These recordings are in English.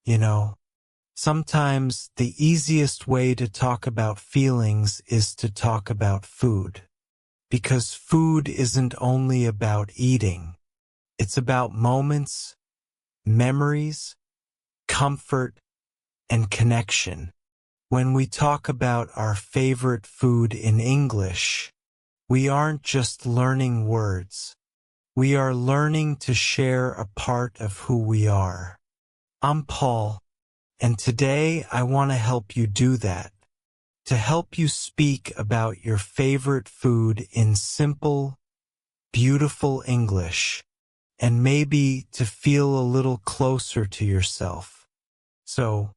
You know, sometimes the easiest way to talk about feelings is to talk about food. Because food isn't only about eating. It's about moments, memories, comfort, and connection. When we talk about our favorite food in English, we aren't just learning words. We are learning to share a part of who we are. I'm Paul, and today I want to help you do that. To help you speak about your favorite food in simple, beautiful English, and maybe to feel a little closer to yourself. So,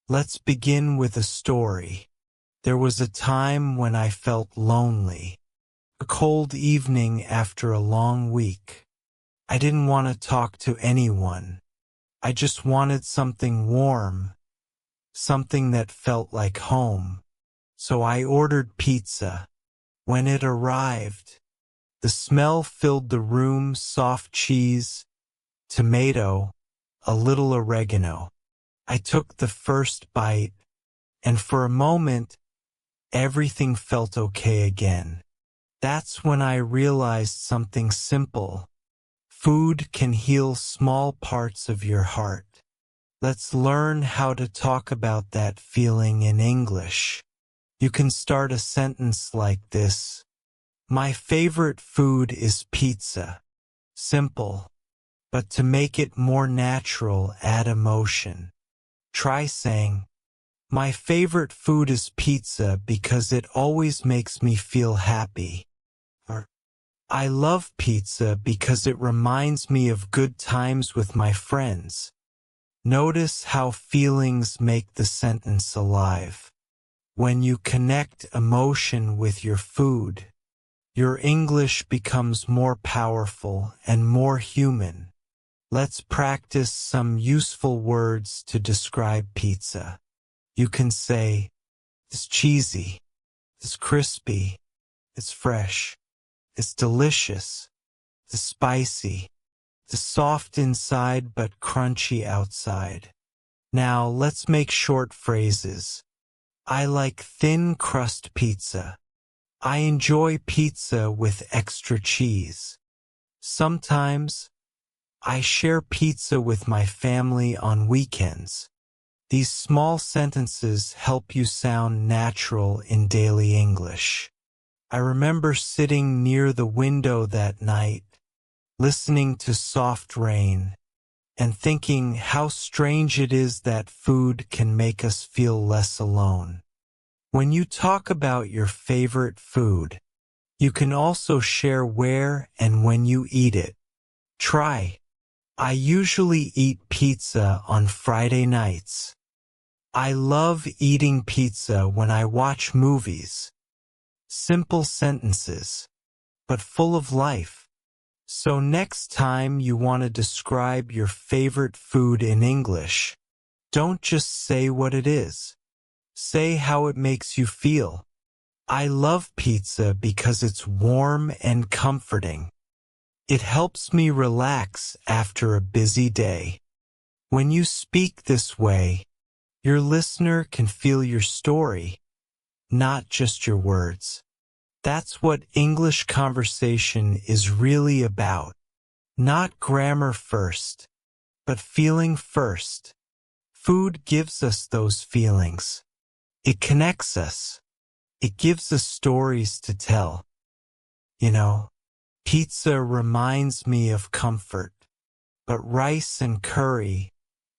let's begin with a story. There was a time when I felt lonely. A cold evening after a long week. I didn't want to talk to anyone. I just wanted something warm, something that felt like home. So I ordered pizza. When it arrived, the smell filled the room, soft cheese, tomato, a little oregano. I took the first bite, and for a moment, everything felt okay again. That's when I realized something simple. Food can heal small parts of your heart. Let's learn how to talk about that feeling in English. You can start a sentence like this. My favorite food is pizza. Simple. But to make it more natural, add emotion. Try saying, my favorite food is pizza because it always makes me feel happy. Or, I love pizza because it reminds me of good times with my friends. Notice how feelings make the sentence alive. When you connect emotion with your food, your English becomes more powerful and more human. Let's practice some useful words to describe pizza. You can say, it's cheesy, it's crispy, it's fresh, it's delicious, it's spicy, it's soft inside but crunchy outside. Now let's make short phrases. I like thin crust pizza. I enjoy pizza with extra cheese. Sometimes, I share pizza with my family on weekends. These small sentences help you sound natural in daily English. I remember sitting near the window that night, listening to soft rain, and thinking how strange it is that food can make us feel less alone. When you talk about your favorite food, you can also share where and when you eat it. Try. I usually eat pizza on Friday nights. I love eating pizza when I watch movies. Simple sentences, but full of life. So next time you want to describe your favorite food in English, don't just say what it is. Say how it makes you feel. I love pizza because it's warm and comforting. It helps me relax after a busy day. When you speak this way, your listener can feel your story, not just your words. That's what English conversation is really about. Not grammar first, but feeling first. Food gives us those feelings. It connects us. It gives us stories to tell. You know, pizza reminds me of comfort, but rice and curry,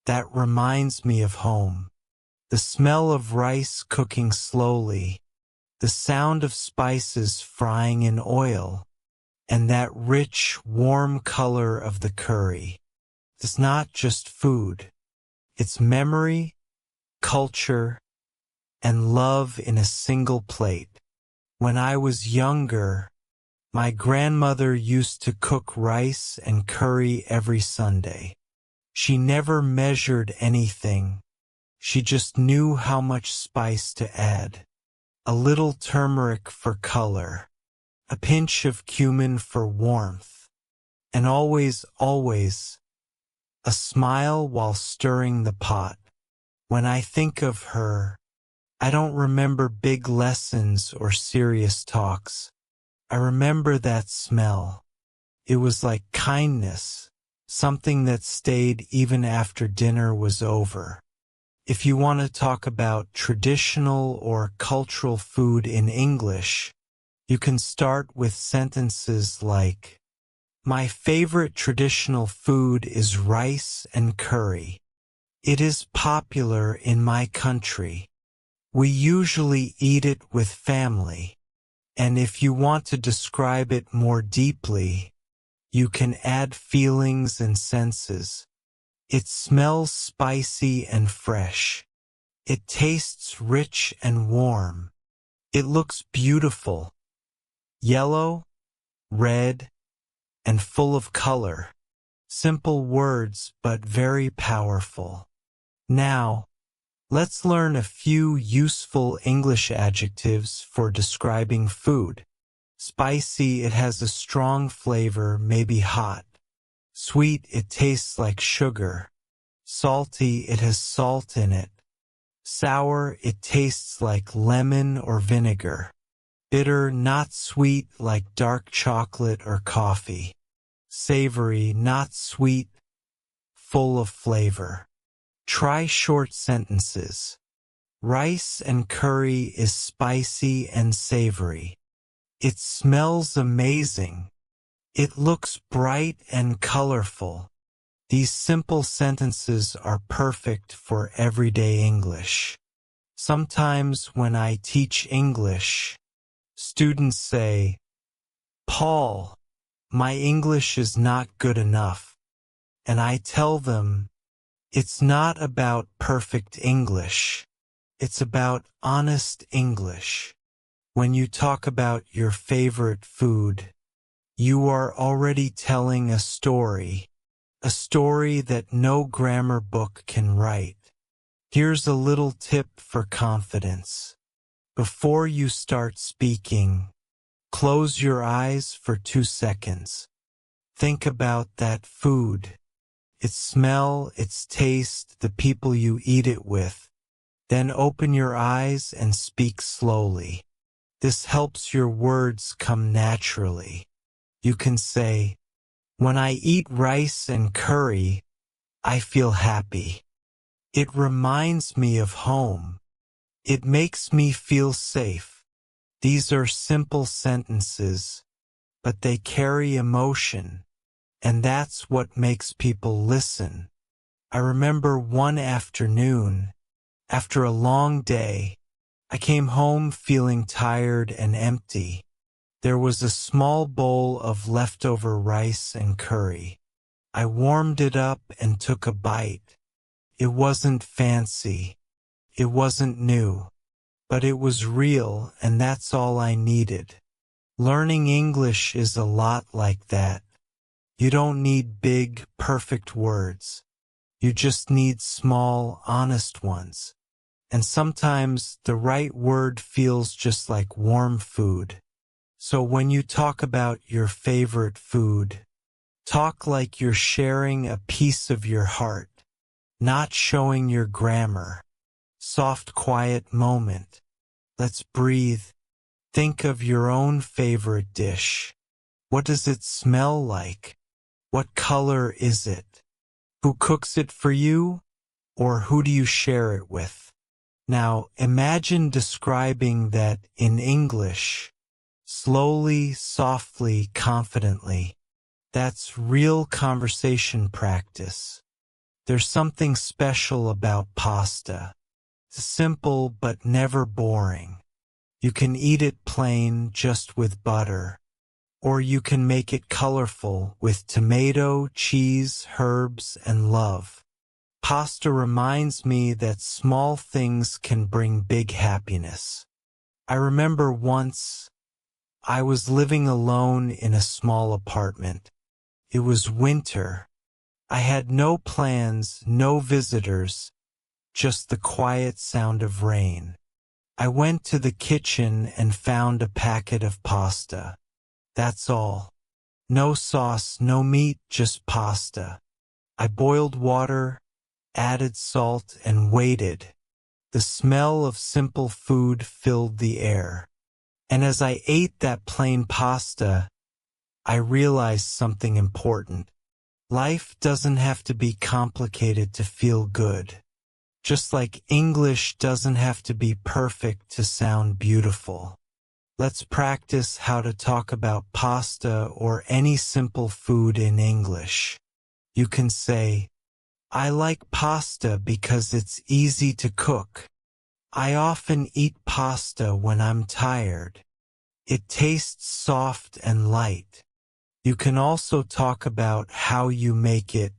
that reminds me of home. The smell of rice cooking slowly, the sound of spices frying in oil, and that rich, warm color of the curry. It's not just food. It's memory, culture, and love in a single plate. When I was younger, my grandmother used to cook rice and curry every Sunday. She never measured anything. She just knew how much spice to add. A little turmeric for color, a pinch of cumin for warmth, and always, always, a smile while stirring the pot. When I think of her, I don't remember big lessons or serious talks. I remember that smell. It was like kindness, something that stayed even after dinner was over. If you want to talk about traditional or cultural food in English, you can start with sentences like, "My favorite traditional food is rice and curry. It is popular in my country. We usually eat it with family." And if you want to describe it more deeply, you can add feelings and senses. It smells spicy and fresh. It tastes rich and warm. It looks beautiful. Yellow, red, and full of color. Simple words, but very powerful. Now, let's learn a few useful English adjectives for describing food. Spicy, it has a strong flavor, maybe hot. Sweet, it tastes like sugar. Salty, it has salt in it. Sour, it tastes like lemon or vinegar. Bitter, not sweet, like dark chocolate or coffee. Savory, not sweet, full of flavor. Try short sentences. Rice and curry is spicy and savory. It smells amazing. It looks bright and colorful. These simple sentences are perfect for everyday English. Sometimes when I teach English, students say, "Paul, my English is not good enough." And I tell them, it's not about perfect English. It's about honest English. When you talk about your favorite food, you are already telling a story that no grammar book can write. Here's a little tip for confidence. Before you start speaking, close your eyes for 2 seconds. Think about that food, its smell, its taste, the people you eat it with. Then open your eyes and speak slowly. This helps your words come naturally. You can say, "When I eat rice and curry, I feel happy. It reminds me of home. It makes me feel safe." These are simple sentences, but they carry emotion, and that's what makes people listen. I remember one afternoon, after a long day, I came home feeling tired and empty. There was a small bowl of leftover rice and curry. I warmed it up and took a bite. It wasn't fancy. It wasn't new. But it was real, and that's all I needed. Learning English is a lot like that. You don't need big, perfect words. You just need small, honest ones. And sometimes the right word feels just like warm food. So when you talk about your favorite food, talk like you're sharing a piece of your heart, not showing your grammar. Soft, quiet moment. Let's breathe. Think of your own favorite dish. What does it smell like? What color is it? Who cooks it for you? Or who do you share it with? Now, imagine describing that in English. Slowly, softly, confidently. That's real conversation practice. There's something special about pasta. Simple but never boring. You can eat it plain just with butter. Or you can make it colorful with tomato, cheese, herbs, and love. Pasta reminds me that small things can bring big happiness. I remember once, I was living alone in a small apartment. It was winter. I had no plans, no visitors, just the quiet sound of rain. I went to the kitchen and found a packet of pasta. That's all. No sauce, no meat, just pasta. I boiled water, added salt, and waited. The smell of simple food filled the air. And as I ate that plain pasta, I realized something important. Life doesn't have to be complicated to feel good. Just like English doesn't have to be perfect to sound beautiful. Let's practice how to talk about pasta or any simple food in English. You can say, I like pasta because it's easy to cook. I often eat pasta when I'm tired. It tastes soft and light. You can also talk about how you make it.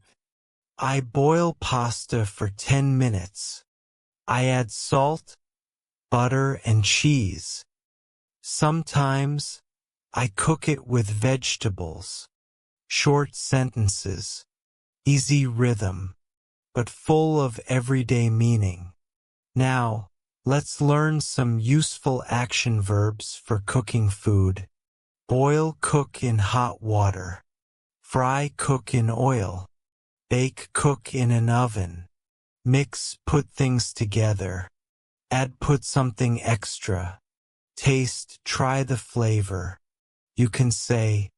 I boil pasta for 10 minutes. I add salt, butter, and cheese. Sometimes, I cook it with vegetables. Short sentences, easy rhythm, but full of everyday meaning. Now, let's learn some useful action verbs for cooking food. Boil, cook in hot water. Fry, cook in oil. Bake, cook in an oven. Mix, put things together. Add, put something extra. Taste, try the flavor. You can say,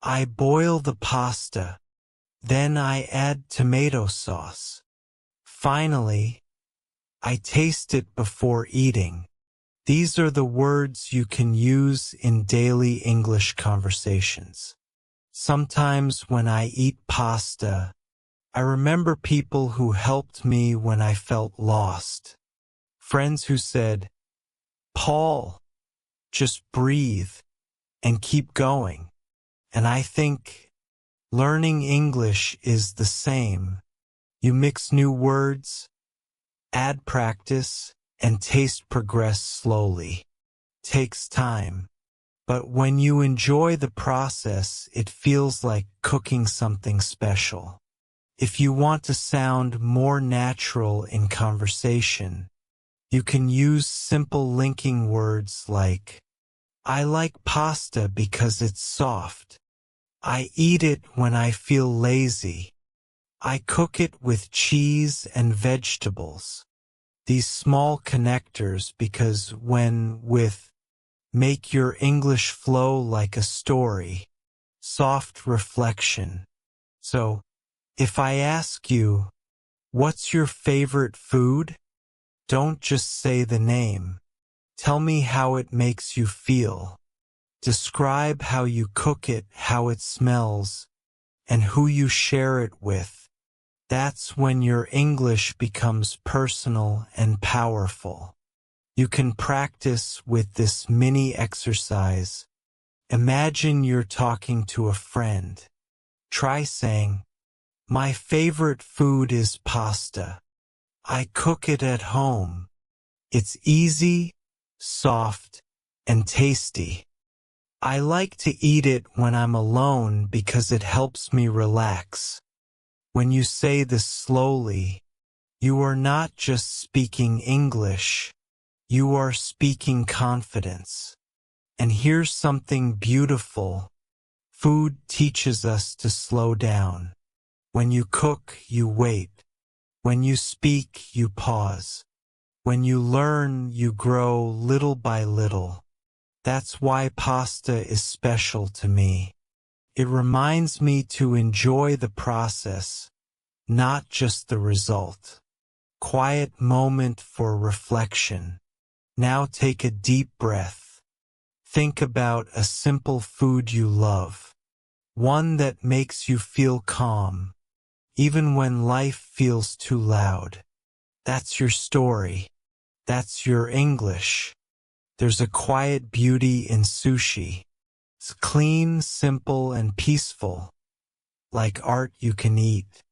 I boil the pasta. Then I add tomato sauce. Finally, I taste it before eating. These are the words you can use in daily English conversations. Sometimes when I eat pasta, I remember people who helped me when I felt lost. Friends who said, Paul, just breathe and keep going. And I think learning English is the same. You mix new words, add practice, and taste progress slowly. Takes time. But when you enjoy the process, it feels like cooking something special. If you want to sound more natural in conversation, you can use simple linking words like, I like pasta because it's soft. I eat it when I feel lazy. I cook it with cheese and vegetables. These small connectors because when with make your English flow like a story, soft reflection. So, if I ask you, what's your favorite food? Don't just say the name. Tell me how it makes you feel. Describe how you cook it, how it smells, and who you share it with. That's when your English becomes personal and powerful. You can practice with this mini exercise. Imagine you're talking to a friend. Try saying, my favorite food is pasta. I cook it at home. It's easy, soft, and tasty. I like to eat it when I'm alone because it helps me relax. When you say this slowly, you are not just speaking English, you are speaking confidence. And here's something beautiful. Food teaches us to slow down. When you cook, you wait. When you speak, you pause. When you learn, you grow little by little. That's why pasta is special to me. It reminds me to enjoy the process, not just the result. Quiet moment for reflection. Now take a deep breath. Think about a simple food you love. One that makes you feel calm, even when life feels too loud. That's your story. That's your English. There's a quiet beauty in sushi. It's clean, simple, and peaceful, like art you can eat.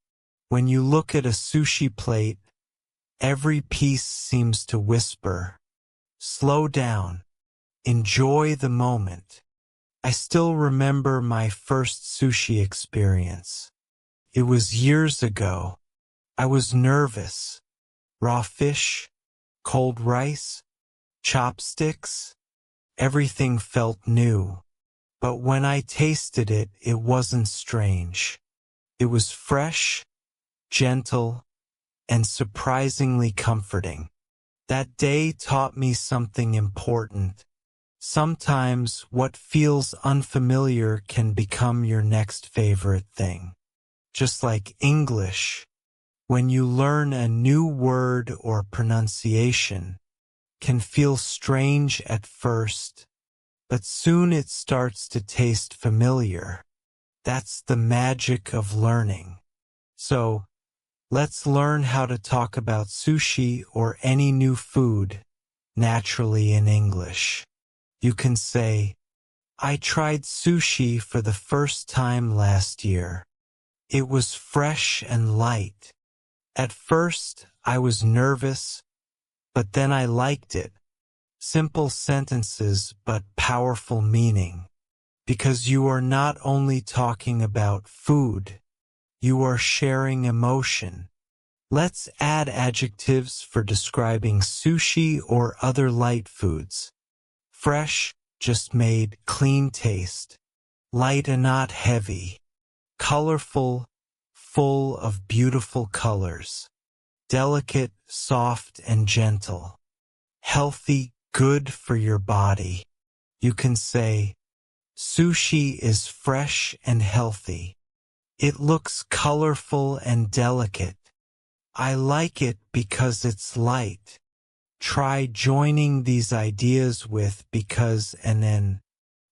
When you look at a sushi plate, every piece seems to whisper, slow down, enjoy the moment. I still remember my first sushi experience. It was years ago. I was nervous. Raw fish, cold rice, chopsticks, everything felt new. But when I tasted it, it wasn't strange. It was fresh, gentle, and surprisingly comforting. That day taught me something important. Sometimes what feels unfamiliar can become your next favorite thing. Just like English, when you learn a new word or pronunciation, can feel strange at first, but soon it starts to taste familiar. That's the magic of learning. So, let's learn how to talk about sushi or any new food naturally in English. You can say, I tried sushi for the first time last year. It was fresh and light. At first, I was nervous, but then I liked it. Simple sentences but powerful meaning. Because you are not only talking about food, you are sharing emotion. Let's add adjectives for describing sushi or other light foods. Fresh, just made, clean taste. Light and not heavy. Colorful, full of beautiful colors. Delicate, soft and gentle. Healthy, good for your body. You can say, sushi is fresh and healthy. It looks colorful and delicate. I like it because it's light. Try joining these ideas with because and then.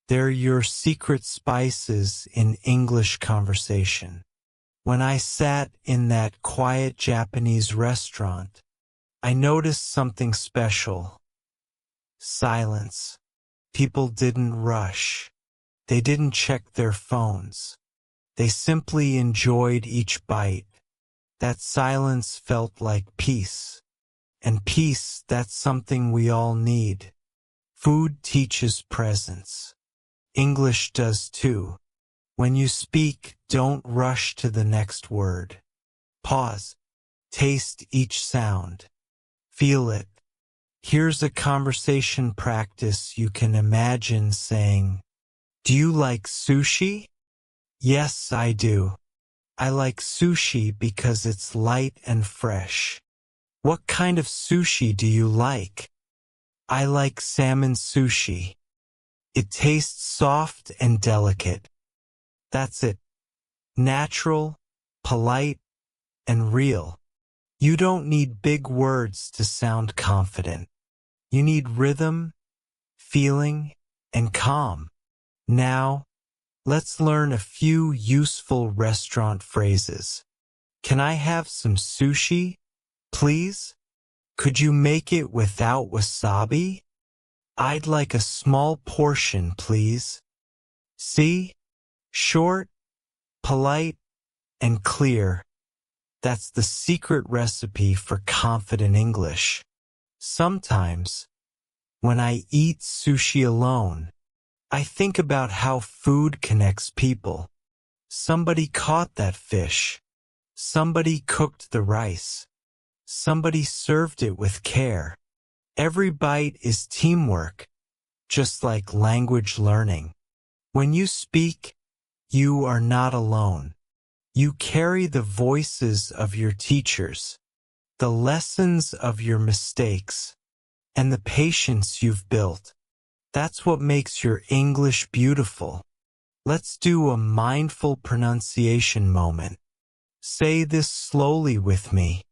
They're your secret spices in English conversation. When I sat in that quiet Japanese restaurant, I noticed something special. Silence. People didn't rush. They didn't check their phones. They simply enjoyed each bite. That silence felt like peace. And peace, that's something we all need. Food teaches presence. English does too. When you speak, don't rush to the next word. Pause. Taste each sound. Feel it. Here's a conversation practice you can imagine saying, do you like sushi? Yes, I do. I like sushi because it's light and fresh. What kind of sushi do you like? I like salmon sushi. It tastes soft and delicate. That's it. Natural, polite, and real. You don't need big words to sound confident. You need rhythm, feeling, and calm. Now, let's learn a few useful restaurant phrases. Can I have some sushi, please? Could you make it without wasabi? I'd like a small portion, please. See? Short, polite, and clear. That's the secret recipe for confident English. Sometimes, when I eat sushi alone, I think about how food connects people. Somebody caught that fish. Somebody cooked the rice. Somebody served it with care. Every bite is teamwork, just like language learning. When you speak, you are not alone. You carry the voices of your teachers, the lessons of your mistakes, and the patience you've built. That's what makes your English beautiful. Let's do a mindful pronunciation moment. Say this slowly with me.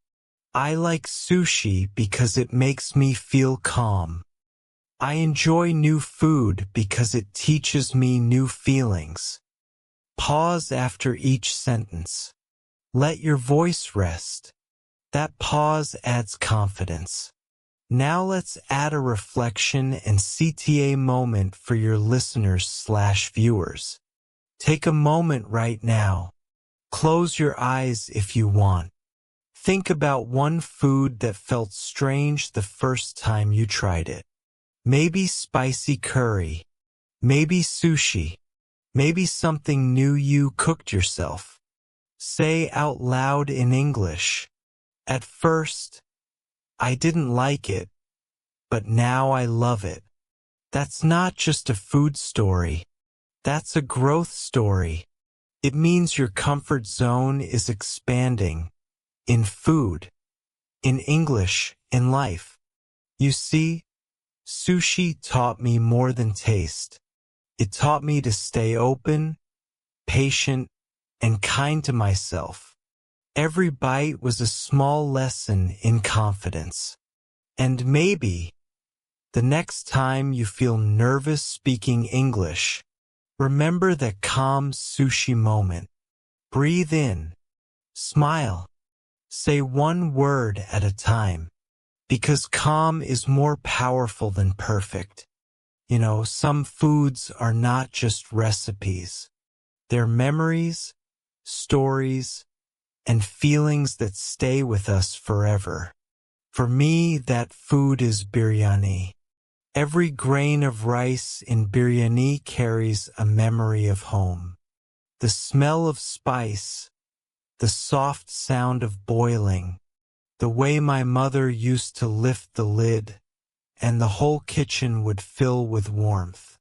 I like sushi because it makes me feel calm. I enjoy new food because it teaches me new feelings. Pause after each sentence. Let your voice rest. That pause adds confidence. Now let's add a reflection and CTA moment for your listeners/viewers. Take a moment right now. Close your eyes if you want. Think about one food that felt strange the first time you tried it. Maybe spicy curry. Maybe sushi. Maybe something new you cooked yourself. Say out loud in English. At first, I didn't like it, but now I love it. That's not just a food story. That's a growth story. It means your comfort zone is expanding. in food, in English, in life. You see, sushi taught me more than taste. It taught me to stay open, patient, and kind to myself. Every bite was a small lesson in confidence. And maybe, the next time you feel nervous speaking English, remember that calm sushi moment. Breathe in, smile, say one word at a time. Because calm is more powerful than perfect. You know, some foods are not just recipes. They're memories, stories, and feelings that stay with us forever. For me, that food is biryani. Every grain of rice in biryani carries a memory of home. The smell of spice, the soft sound of boiling, the way my mother used to lift the lid, and the whole kitchen would fill with warmth.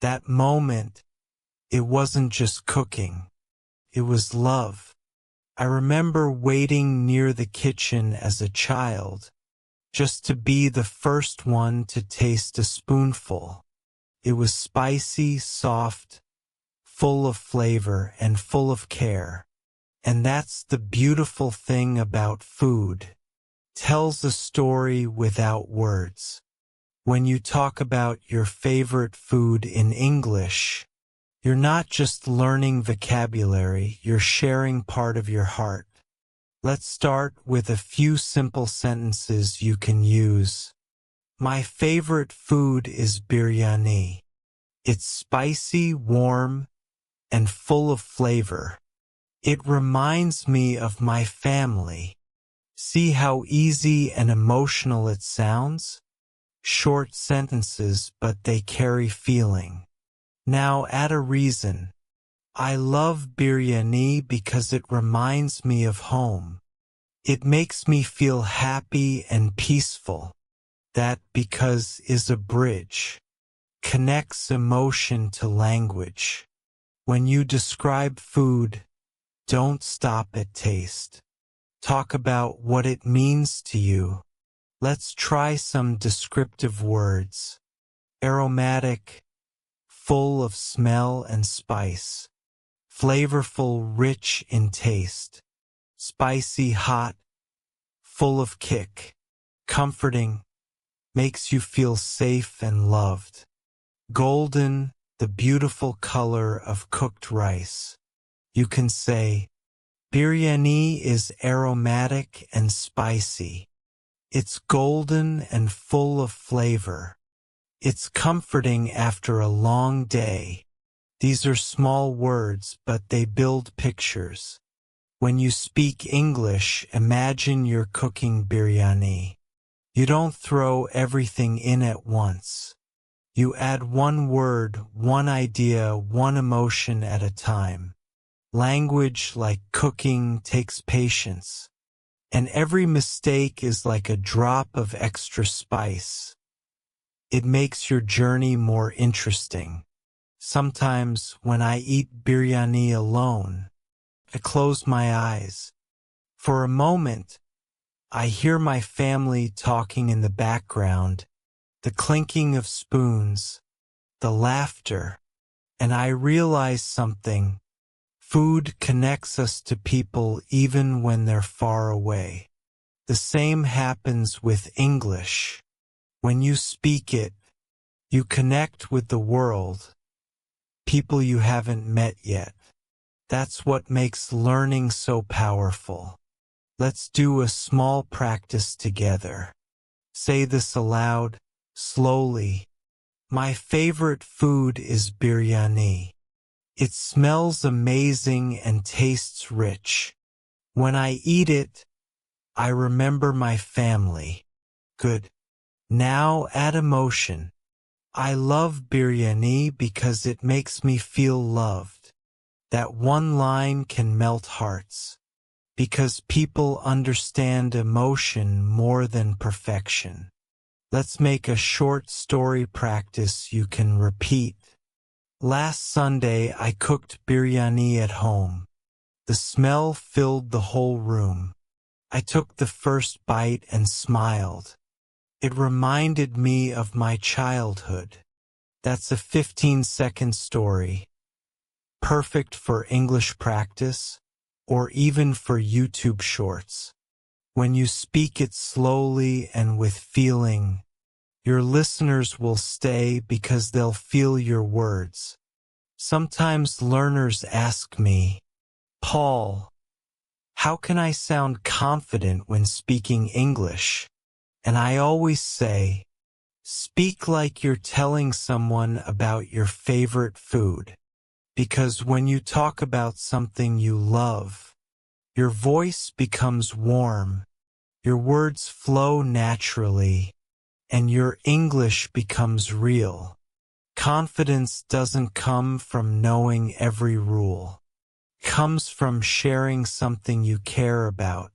That moment, it wasn't just cooking. It was love. I remember waiting near the kitchen as a child, just to be the first one to taste a spoonful. It was spicy, soft, full of flavor, and full of care. And that's the beautiful thing about food. Tells a story without words. When you talk about your favorite food in English, you're not just learning vocabulary, you're sharing part of your heart. Let's start with a few simple sentences you can use. My favorite food is biryani. It's spicy, warm, and full of flavor. It reminds me of my family. See how easy and emotional it sounds? Short sentences, but they carry feeling. Now add a reason. I love biryani because it reminds me of home. It makes me feel happy and peaceful. That because is a bridge. Connects emotion to language. When you describe food, don't stop at taste. Talk about what it means to you. Let's try some descriptive words. Aromatic, full of smell and spice. Flavorful, rich in taste. Spicy, hot, full of kick. Comforting, makes you feel safe and loved. Golden, the beautiful color of cooked rice. You can say, biryani is aromatic and spicy. It's golden and full of flavor. It's comforting after a long day. These are small words, but they build pictures. When you speak English, imagine you're cooking biryani. You don't throw everything in at once. You add one word, one idea, one emotion at a time. Language, like cooking, takes patience. And every mistake is like a drop of extra spice. It makes your journey more interesting. Sometimes, when I eat biryani alone, I close my eyes. For a moment, I hear my family talking in the background, the clinking of spoons, the laughter, and I realize something. Food connects us to people even when they're far away. The same happens with English. When you speak it, you connect with the world, people you haven't met yet. That's what makes learning so powerful. Let's do a small practice together. Say this aloud, slowly. My favorite food is biryani. It smells amazing and tastes rich. When I eat it, I remember my family. Good. Now add emotion. I love biryani because it makes me feel loved. That one line can melt hearts. Because people understand emotion more than perfection. Let's make a short story practice you can repeat. Last Sunday I cooked biryani at home. The smell filled the whole room. I took the first bite and smiled. It reminded me of my childhood. That's a 15-second story, perfect for English practice or even for YouTube shorts. When you speak it slowly and with feeling, your listeners will stay because they'll feel your words. Sometimes learners ask me, Paul, how can I sound confident when speaking English? And I always say, speak like you're telling someone about your favorite food. Because when you talk about something you love, your voice becomes warm, your words flow naturally, and your English becomes real. Confidence doesn't come from knowing every rule. It comes from sharing something you care about.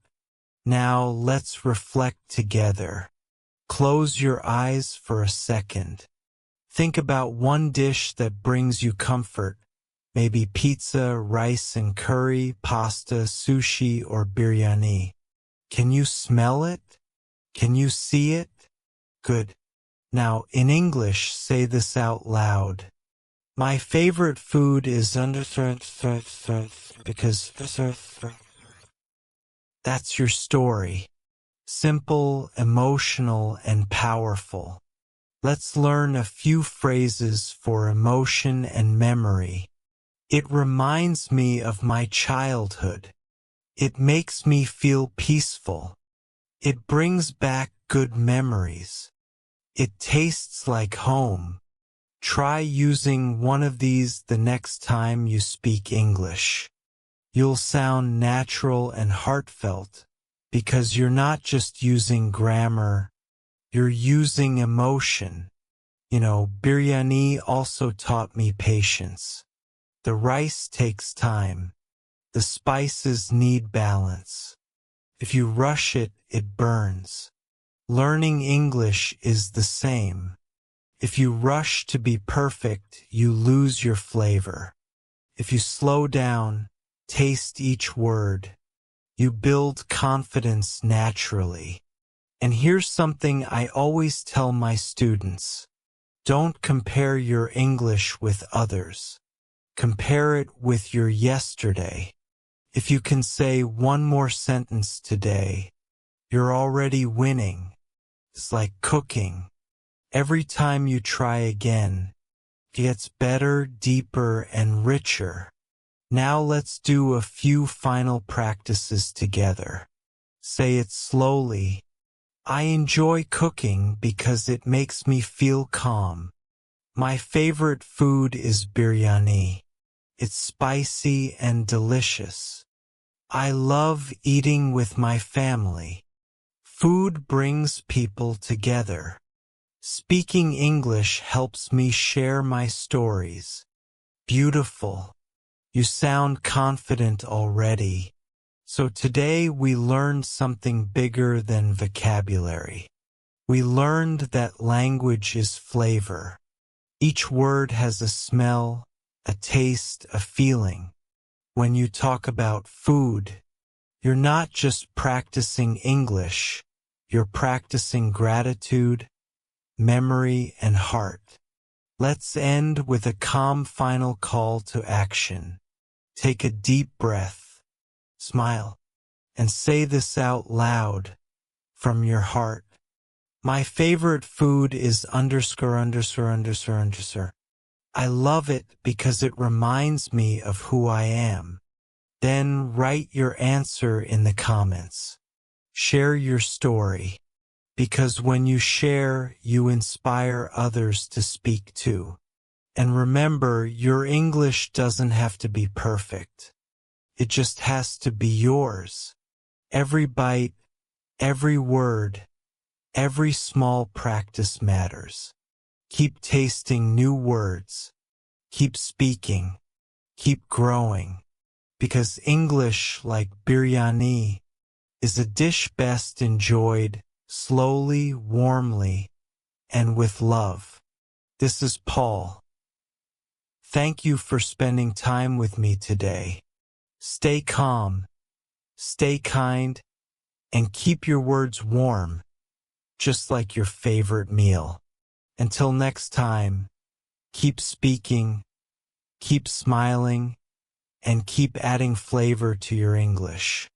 Now let's reflect together. Close your eyes for a second. Think about one dish that brings you comfort. Maybe pizza, rice and curry, pasta, sushi, or biryani. Can you smell it? Can you see it? Good. Now, in English, say this out loud. My favorite food is because that's your story. Simple, emotional, and powerful. Let's learn a few phrases for emotion and memory. It reminds me of my childhood. It makes me feel peaceful. It brings back good memories. It tastes like home. Try using one of these the next time you speak English. You'll sound natural and heartfelt because you're not just using grammar, you're using emotion. Biryani also taught me patience. The rice takes time. The spices need balance. If you rush it, it burns. Learning English is the same. If you rush to be perfect, you lose your flavor. If you slow down, taste each word, you build confidence naturally. And here's something I always tell my students. Don't compare your English with others. Compare it with your yesterday. If you can say one more sentence today, you're already winning. It's like cooking. Every time you try again, it gets better, deeper, and richer. Now let's do a few final practices together. Say it slowly. I enjoy cooking because it makes me feel calm. My favorite food is biryani. It's spicy and delicious. I love eating with my family. Food brings people together. Speaking English helps me share my stories. Beautiful. You sound confident already. So today we learned something bigger than vocabulary. We learned that language is flavor. Each word has a smell, a taste, a feeling. When you talk about food, you're not just practicing English, you're practicing gratitude, memory, and heart. Let's end with a calm final call to action. Take a deep breath, smile, and say this out loud from your heart. My favorite food is underscore. I love it because it reminds me of who I am. Then write your answer in the comments. Share your story. Because when you share, you inspire others to speak too. And remember, your English doesn't have to be perfect. It just has to be yours. Every bite, every word, every small practice matters. Keep tasting new words. Keep speaking. Keep growing. Because English, like biryani, is a dish best enjoyed slowly, warmly, and with love. This is Paul. Thank you for spending time with me today. Stay calm, stay kind, and keep your words warm, just like your favorite meal. Until next time, keep speaking, keep smiling, and keep adding flavor to your English.